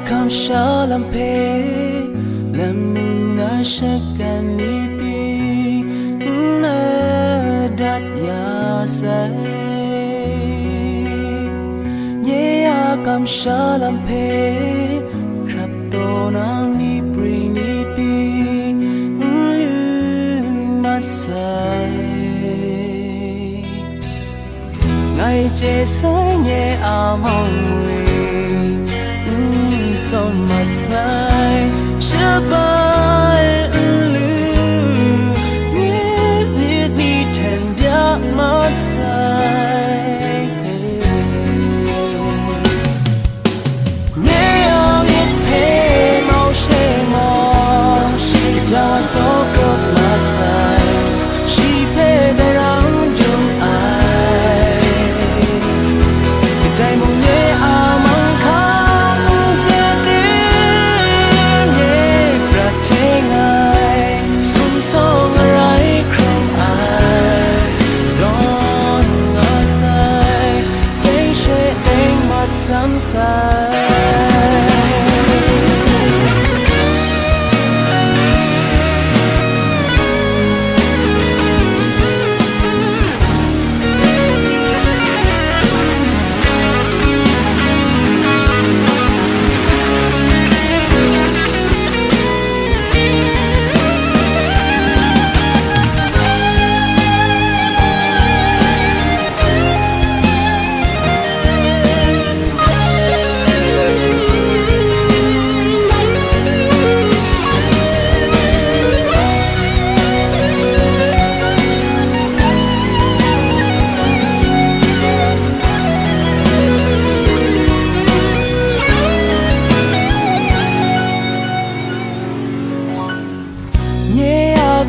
Come shalom pe lamina shakani pi na dat ya say yeah come shalom pe krap to nam ni pri ni pi ma say ngày chế say nhẹ mong son mặt dài sẽ bay lưu biết biết đi thèm giác mắt dài nghe biết thế mau sẽ mong cho số cốc mặt dài chỉ phê đại răng trong ai cái trái mong nhé mong khóc some side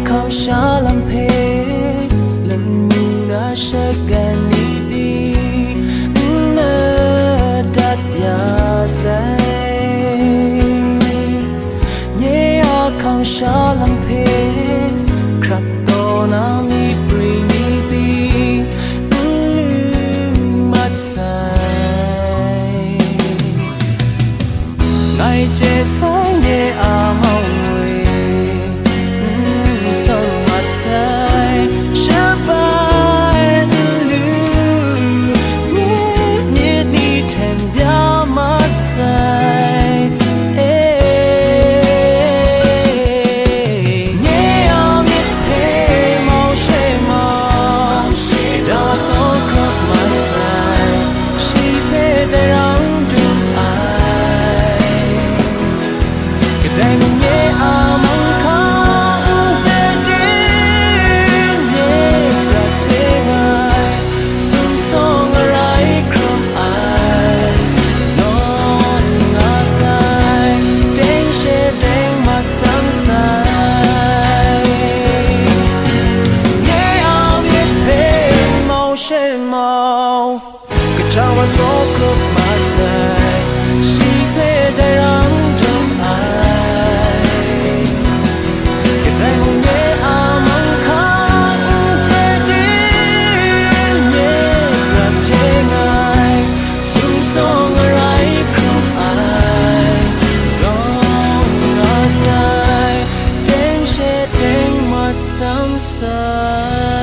come shalom pe lần đã sẽ gần đi na đặt ya say yeah come shalom pe krap to nam ni pri ni pi mat say ngày chế say nhẹ mong sẽ bay lưu biết đi thèm giá mắt dài nghe biết thế mau sẽ mong cho số cốc mắt dài chỉ phê đại răng trong ai cái đây mong nghe mong Jawa số cốc mà dài chỉ phê đại răng trong ai cái tay mong nhé mong khóc thế đến nhé gặp thế ngài sung song rai không ai dòng ngã dài đến sẽ đến mặt sắm sai